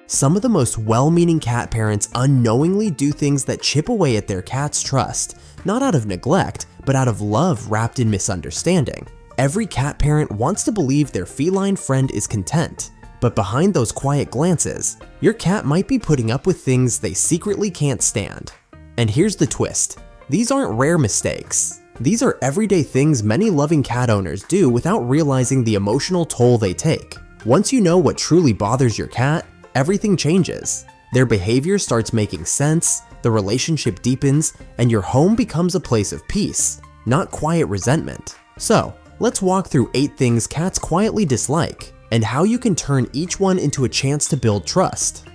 Some of the most well-meaning cat parents unknowingly do things that chip away at their cat's trust, not out of neglect, but out of love wrapped in misunderstanding. Every cat parent wants to believe their feline friend is content, but behind those quiet glances, your cat might be putting up with things they secretly can't stand. And here's the twist. These aren't rare mistakes. These are everyday things many loving cat owners do without realizing the emotional toll they take. Once you know what truly bothers your cat, everything changes. Their behavior starts making sense, the relationship deepens, and your home becomes a place of peace, not quiet resentment. So, let's walk through 8 things cats quietly dislike, and how you can turn each one into a chance to build trust.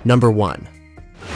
Number 1.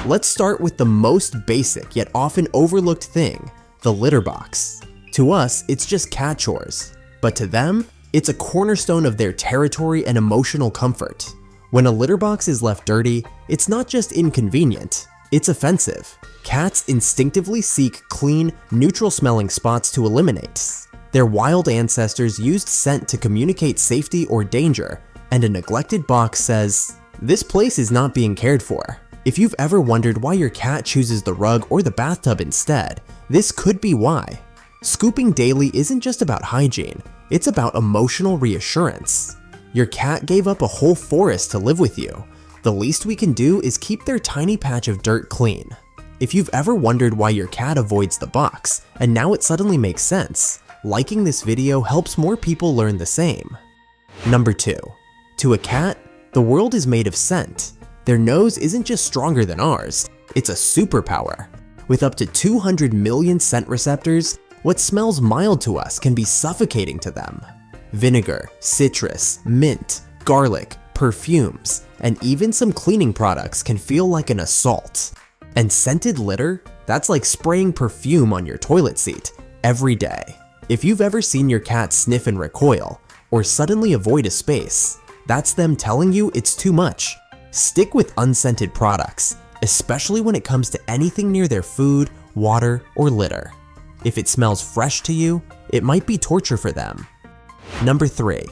Let's start with the most basic yet often overlooked thing, the litter box. To us, it's just cat chores, but to them, it's a cornerstone of their territory and emotional comfort. When a litter box is left dirty, it's not just inconvenient, it's offensive. Cats instinctively seek clean, neutral-smelling spots to eliminate. Their wild ancestors used scent to communicate safety or danger, and a neglected box says, "This place is not being cared for." If you've ever wondered why your cat chooses the rug or the bathtub instead, this could be why. Scooping daily isn't just about hygiene, it's about emotional reassurance. Your cat gave up a whole forest to live with you. The least we can do is keep their tiny patch of dirt clean. If you've ever wondered why your cat avoids the box, and now it suddenly makes sense, liking this video helps more people learn the same. Number 2. To a cat, the world is made of scent. Their nose isn't just stronger than ours, it's a superpower. With up to 200 million scent receptors, what smells mild to us can be suffocating to them. Vinegar, citrus, mint, garlic, perfumes, and even some cleaning products can feel like an assault. And scented litter? That's like spraying perfume on your toilet seat every day. If you've ever seen your cat sniff and recoil, or suddenly avoid a space, that's them telling you it's too much. Stick with unscented products, especially when it comes to anything near their food, water, or litter. If it smells fresh to you, it might be torture for them. Number 3.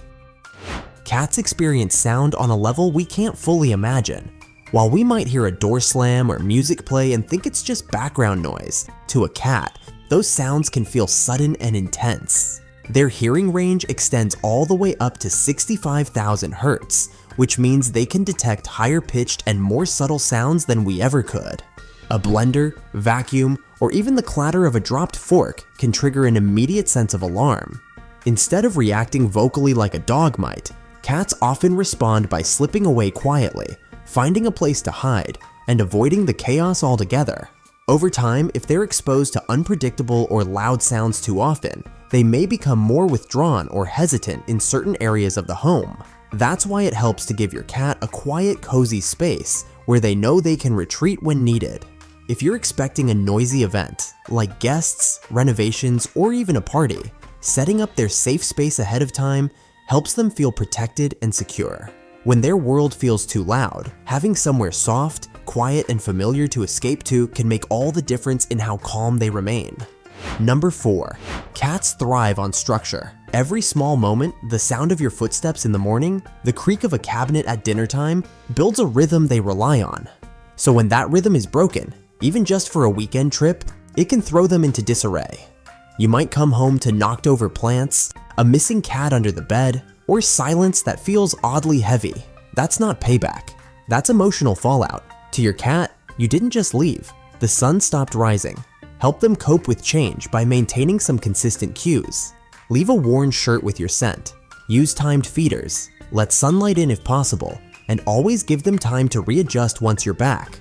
Cats experience sound on a level we can't fully imagine. While we might hear a door slam or music play and think it's just background noise, to a cat, those sounds can feel sudden and intense. Their hearing range extends all the way up to 65,000 Hz, which means they can detect higher-pitched and more subtle sounds than we ever could. A blender, vacuum, or even the clatter of a dropped fork can trigger an immediate sense of alarm. Instead of reacting vocally like a dog might, cats often respond by slipping away quietly, finding a place to hide, and avoiding the chaos altogether. Over time, if they're exposed to unpredictable or loud sounds too often, they may become more withdrawn or hesitant in certain areas of the home. That's why it helps to give your cat a quiet, cozy space where they know they can retreat when needed. If you're expecting a noisy event, like guests, renovations, or even a party, setting up their safe space ahead of time helps them feel protected and secure. When their world feels too loud, having somewhere soft, quiet, and familiar to escape to can make all the difference in how calm they remain. Number 4. Cats thrive on structure. Every small moment, the sound of your footsteps in the morning, the creak of a cabinet at dinner time, builds a rhythm they rely on. So when that rhythm is broken, even just for a weekend trip, it can throw them into disarray. You might come home to knocked over plants, a missing cat under the bed, or silence that feels oddly heavy. That's not payback. That's emotional fallout. To your cat, you didn't just leave. The sun stopped rising. Help them cope with change by maintaining some consistent cues. Leave a worn shirt with your scent. Use timed feeders. Let sunlight in if possible, and always give them time to readjust once you're back.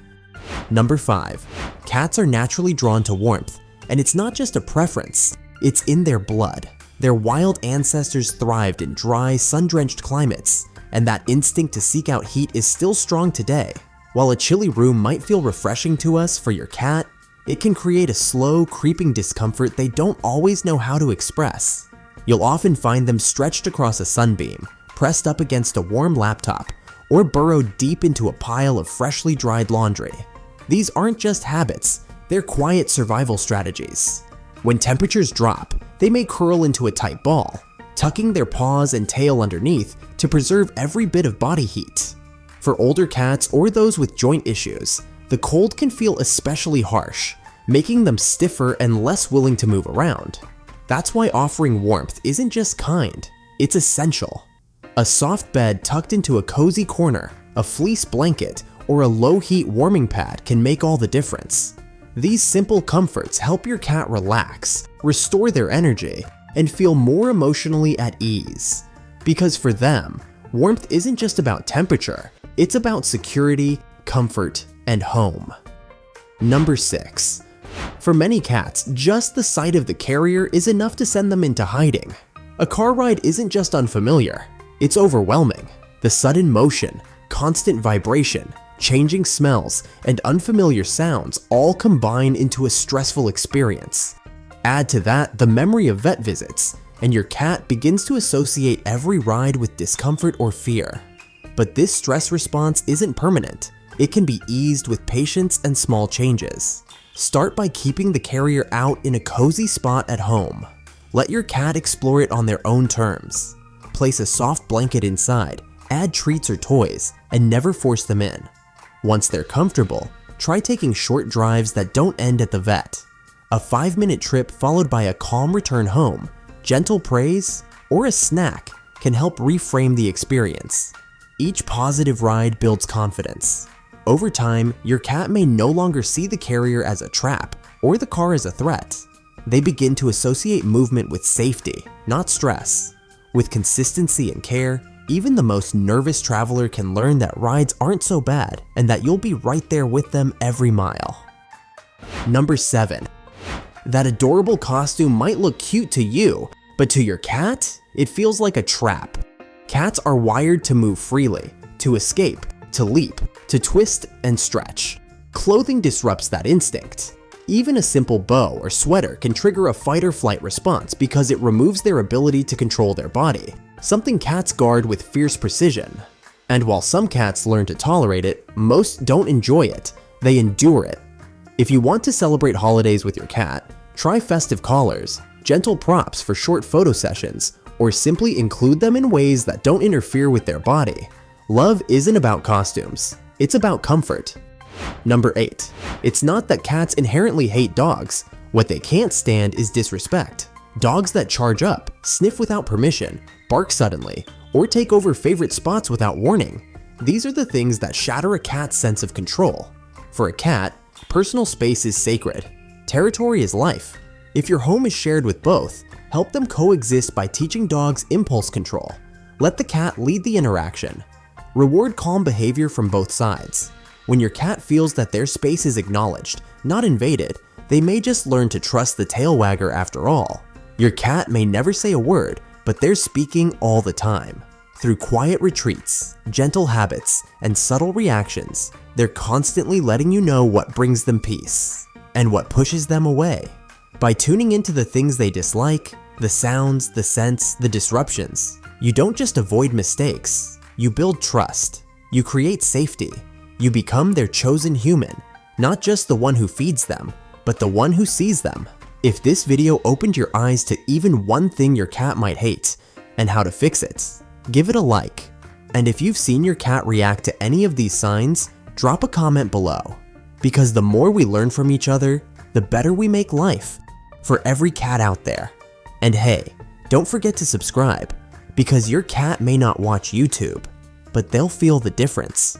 Number 5. Cats are naturally drawn to warmth, and it's not just a preference, it's in their blood. Their wild ancestors thrived in dry, sun-drenched climates, and that instinct to seek out heat is still strong today. While a chilly room might feel refreshing to us, for your cat, it can create a slow, creeping discomfort they don't always know how to express. You'll often find them stretched across a sunbeam, pressed up against a warm laptop, or burrowed deep into a pile of freshly dried laundry. These aren't just habits, they're quiet survival strategies. When temperatures drop, they may curl into a tight ball, tucking their paws and tail underneath to preserve every bit of body heat. For older cats or those with joint issues, the cold can feel especially harsh, making them stiffer and less willing to move around. That's why offering warmth isn't just kind, it's essential. A soft bed tucked into a cozy corner, a fleece blanket, or a low-heat warming pad can make all the difference. These simple comforts help your cat relax, restore their energy, and feel more emotionally at ease. Because for them, warmth isn't just about temperature, it's about security, comfort, and home. Number 6. For many cats, just the sight of the carrier is enough to send them into hiding. A car ride isn't just unfamiliar, it's overwhelming. The sudden motion, constant vibration, changing smells, and unfamiliar sounds all combine into a stressful experience. Add to that the memory of vet visits, and your cat begins to associate every ride with discomfort or fear. But this stress response isn't permanent. It can be eased with patience and small changes. Start by keeping the carrier out in a cozy spot at home. Let your cat explore it on their own terms. Place a soft blanket inside, add treats or toys, and never force them in. Once they're comfortable, try taking short drives that don't end at the vet. A 5-minute trip followed by a calm return home, gentle praise, or a snack can help reframe the experience. Each positive ride builds confidence. Over time, your cat may no longer see the carrier as a trap or the car as a threat. They begin to associate movement with safety, not stress. With consistency and care, even the most nervous traveler can learn that rides aren't so bad and that you'll be right there with them every mile. Number 7. That adorable costume might look cute to you, but to your cat, it feels like a trap. Cats are wired to move freely, to escape, to leap, to twist and stretch. Clothing disrupts that instinct. Even a simple bow or sweater can trigger a fight or flight response because it removes their ability to control their body, something cats guard with fierce precision. And while some cats learn to tolerate it, most don't enjoy it, they endure it. If you want to celebrate holidays with your cat, try festive collars, gentle props for short photo sessions, or simply include them in ways that don't interfere with their body. Love isn't about costumes, it's about comfort. Number 8. It's not that cats inherently hate dogs. What they can't stand is disrespect. Dogs that charge up, sniff without permission, bark suddenly, or take over favorite spots without warning. These are the things that shatter a cat's sense of control. For a cat, personal space is sacred. Territory is life. If your home is shared with both, help them coexist by teaching dogs impulse control. Let the cat lead the interaction. Reward calm behavior from both sides. When your cat feels that their space is acknowledged, not invaded, they may just learn to trust the tail wagger after all. Your cat may never say a word, but they're speaking all the time. Through quiet retreats, gentle habits, and subtle reactions, they're constantly letting you know what brings them peace and what pushes them away. By tuning into the things they dislike, the sounds, the scents, the disruptions, you don't just avoid mistakes, you build trust, you create safety, you become their chosen human, not just the one who feeds them, but the one who sees them. If this video opened your eyes to even one thing your cat might hate and how to fix it, give it a like. And if you've seen your cat react to any of these signs, drop a comment below. Because the more we learn from each other, the better we make life for every cat out there. And hey, don't forget to subscribe, because your cat may not watch YouTube, but they'll feel the difference.